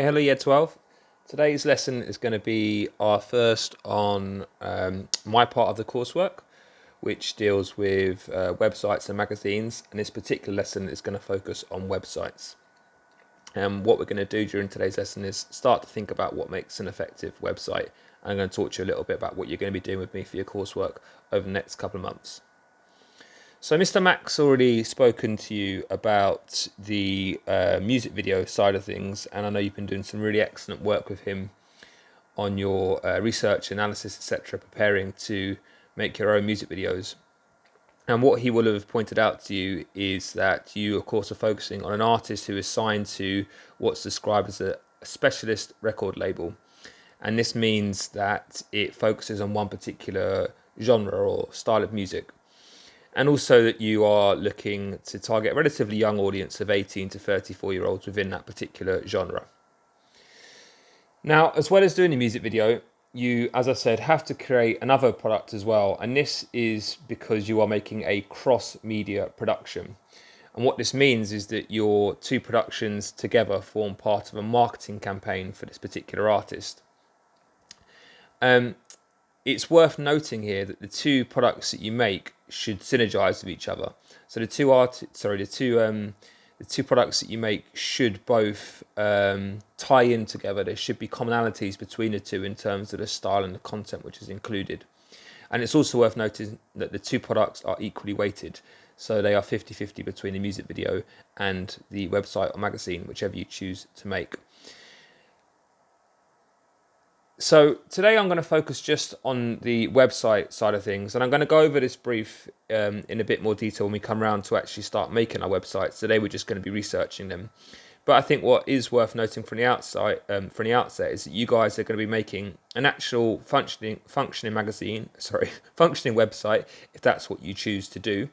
Hey, hello, Year 12. Today's lesson is going to be our first on my part of the coursework, which deals with websites and magazines. And this particular lesson is going to focus on websites. And what we're going to do during today's lesson is start to think about what makes an effective website. And I'm going to talk to you a little bit about what you're going to be doing with me for your coursework over the next couple of months. So Mr. Mack's already spoken to you about the music video side of things, and I know you've been doing some really excellent work with him on your research, analysis, etc., preparing to make your own music videos. And what he will have pointed out to you is that you, of course, are focusing on an artist who is signed to what's described as a specialist record label. And this means that it focuses on one particular genre or style of music. And also that you are looking to target a relatively young audience of 18 to 34-year-olds within that particular genre. Now, as well as doing a music video, you, as I said, have to create another product as well. And this is because you are making a cross-media production. And what this means is that your two productions together form part of a marketing campaign for this particular artist. It's worth noting here that the two products that you make should synergize with each other. So the two products that you make should both tie in together. There should be commonalities between the two in terms of the style and the content which is included. And it's also worth noting that the two products are equally weighted. So they are 50-50 between the music video and the website or magazine, whichever you choose to make. So today I'm going to focus just on the website side of things, and I'm going to go over this brief in a bit more detail when we come around to actually start making our websites. Today we're just going to be researching them. But I think what is worth noting from the outset is that you guys are going to be making an actual functioning functioning website, if that's what you choose to do.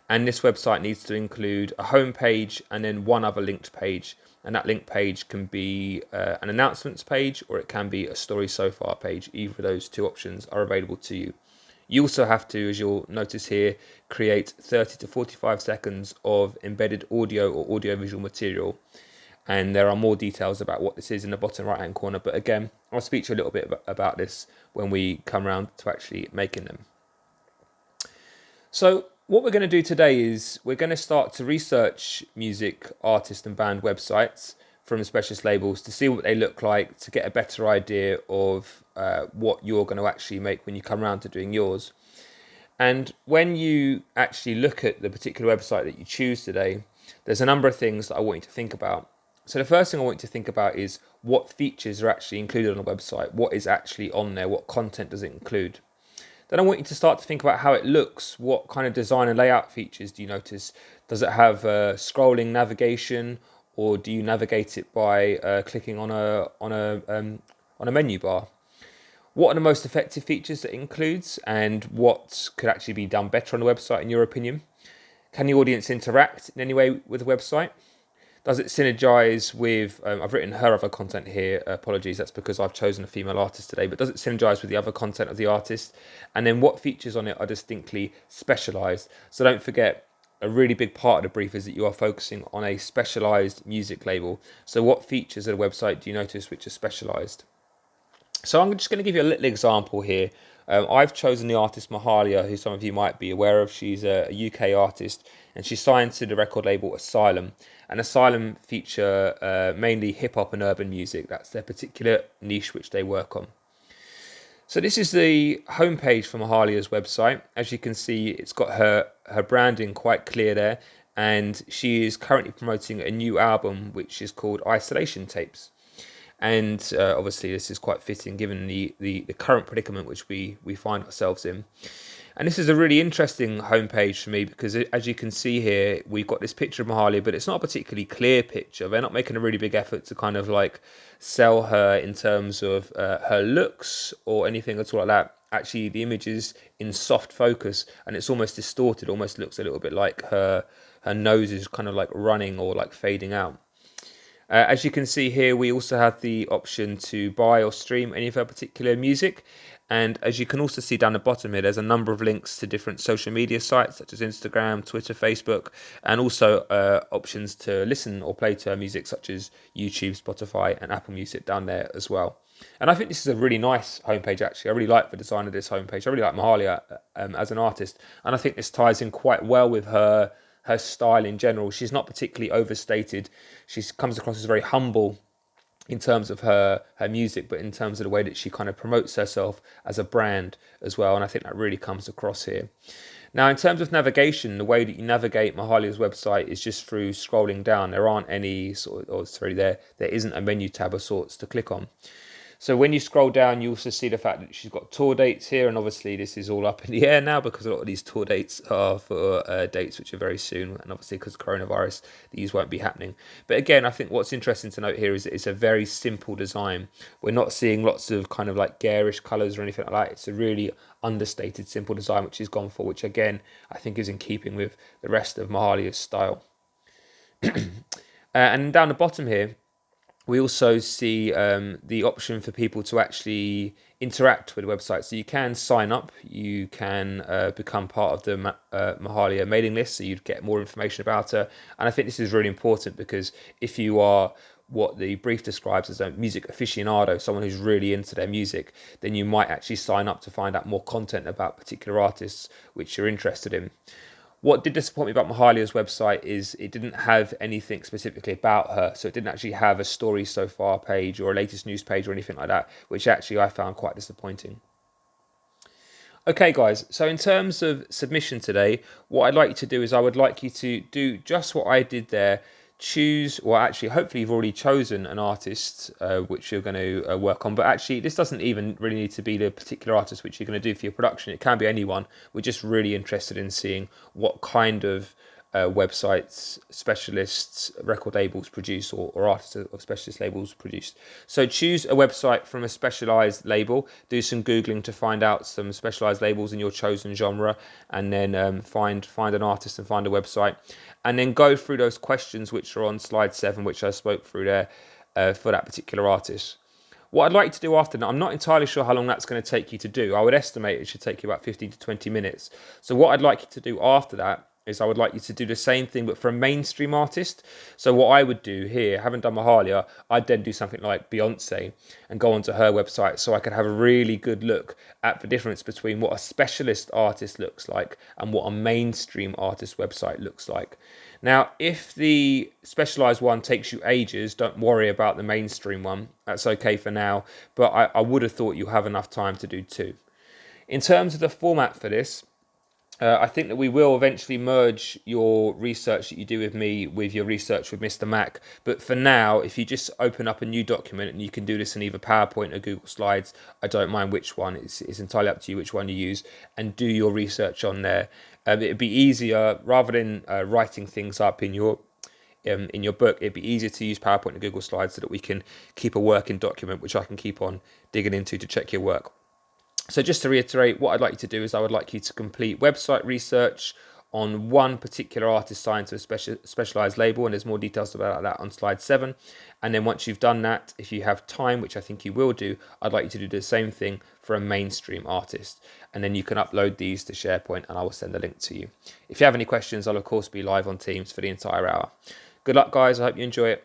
And this website needs to include a home page and then one other linked page. And that link page can be an announcements page, or it can be a story so far page. Either of those two options are available to you. You also have to, as you'll notice here, create 30 to 45 seconds of embedded audio or audiovisual material. And there are more details about what this is in the bottom right hand corner. But again, I'll speak to you a little bit about this when we come around to actually making them. So what we're going to do today is we're going to start to research music, artist and band websites from specialist labels to see what they look like, to get a better idea of what you're going to actually make when you come around to doing yours. And when you actually look at the particular website that you choose today, there's a number of things that I want you to think about. So the first thing I want you to think about is what features are actually included on a website, what is actually on there, what content does it include. Then I want you to start to think about how it looks. What kind of design and layout features do you notice? Does it have scrolling navigation, or do you navigate it by clicking on a menu bar? What are the most effective features that it includes, and what could actually be done better on the website in your opinion? Can the audience interact in any way with the website? Does it synergize with, I've written her other content here, apologies, that's because I've chosen a female artist today, but does it synergize with the other content of the artist? And then what features on it are distinctly specialized? So don't forget, a really big part of the brief is that you are focusing on a specialized music label. So what features of the website do you notice which are specialized? So I'm just going to give you a little example here. I've chosen the artist Mahalia, who some of you might be aware of. She's a UK artist, and she's signed to the record label Asylum. And Asylum feature mainly hip-hop and urban music. That's their particular niche which they work on. So this is the homepage for Mahalia's website. As you can see, it's got her branding quite clear there. And she is currently promoting a new album, which is called Isolation Tapes. And obviously this is quite fitting given the current predicament which we find ourselves in. And this is a really interesting homepage for me because as you can see here, we've got this picture of Mahalia, but it's not a particularly clear picture. They're not making a really big effort to kind of like sell her in terms of her looks or anything at all like that. Actually, the image is in soft focus and it's almost distorted, almost looks a little bit like her nose is kind of like running or like fading out. As you can see here, we also have the option to buy or stream any of her particular music. And as you can also see down the bottom here, there's a number of links to different social media sites such as Instagram, Twitter, Facebook, and also options to listen or play to her music such as YouTube, Spotify, and Apple Music down there as well. And I think this is a really nice homepage, actually. I really like the design of this homepage. I really like Mahalia as an artist. And I think this ties in quite well with her style in general. She's not particularly overstated. She comes across as very humble in terms of her music, but in terms of the way that she kind of promotes herself as a brand as well. And I think that really comes across here. Now, in terms of navigation, the way that you navigate Mahalia's website is just through scrolling down. There aren't any there isn't a menu tab of sorts to click on. So when you scroll down, you also see the fact that she's got tour dates here, and obviously this is all up in the air now because a lot of these tour dates are for dates which are very soon, and obviously because of coronavirus, these won't be happening. But again, I think what's interesting to note here is that it's a very simple design. We're not seeing lots of kind of like garish colours or anything like that. It's a really understated, simple design which is gone for, which again, I think is in keeping with the rest of Mahalia's style. And down the bottom here, we also see the option for people to actually interact with the website. So you can sign up, you can become part of the Mahalia mailing list, so you'd get more information about her. And I think this is really important because if you are what the brief describes as a music aficionado, someone who's really into their music, then you might actually sign up to find out more content about particular artists which you're interested in. What did disappoint me about Mahalia's website is it didn't have anything specifically about her. So it didn't actually have a story so far page or a latest news page or anything like that, which actually I found quite disappointing. Okay, guys, so in terms of submission today, what I'd like you to do is I would like you to do just what I did there. Choose, or actually, hopefully you've already chosen an artist which you're going to work on. But actually, this doesn't even really need to be the particular artist which you're going to do for your production. It can be anyone. We're just really interested in seeing what kind of websites, specialists, record labels produce, or artists of specialist labels produce. So choose a website from a specialized label, do some Googling to find out some specialized labels in your chosen genre, and then find an artist and find a website, and then go through those questions which are on slide 7, which I spoke through there for that particular artist. What I'd like to do after that, I'm not entirely sure how long that's going to take you to do. I would estimate it should take you about 15 to 20 minutes. So what I'd like you to do after that is I would like you to do the same thing, but for a mainstream artist. So what I would do here, having done Mahalia, I'd then do something like Beyonce and go onto her website so I could have a really good look at the difference between what a specialist artist looks like and what a mainstream artist website looks like. Now, if the specialized one takes you ages, don't worry about the mainstream one. That's okay for now, but I would have thought you have enough time to do two. In terms of the format for this, I think that we will eventually merge your research that you do with me with your research with Mr. Mac. But for now, if you just open up a new document, and you can do this in either PowerPoint or Google Slides, I don't mind which one. It's entirely up to you which one you use, and do your research on there. It'd be easier, rather than writing things up in your book, it'd be easier to use PowerPoint and Google Slides so that we can keep a working document, which I can keep on digging into to check your work. So just to reiterate, what I'd like you to do is I would like you to complete website research on one particular artist signed to a specialized label, and there's more details about that on slide 7. And then once you've done that, if you have time, which I think you will do, I'd like you to do the same thing for a mainstream artist. And then you can upload these to SharePoint and I will send a link to you. If you have any questions, I'll of course be live on Teams for the entire hour. Good luck, guys. I hope you enjoy it.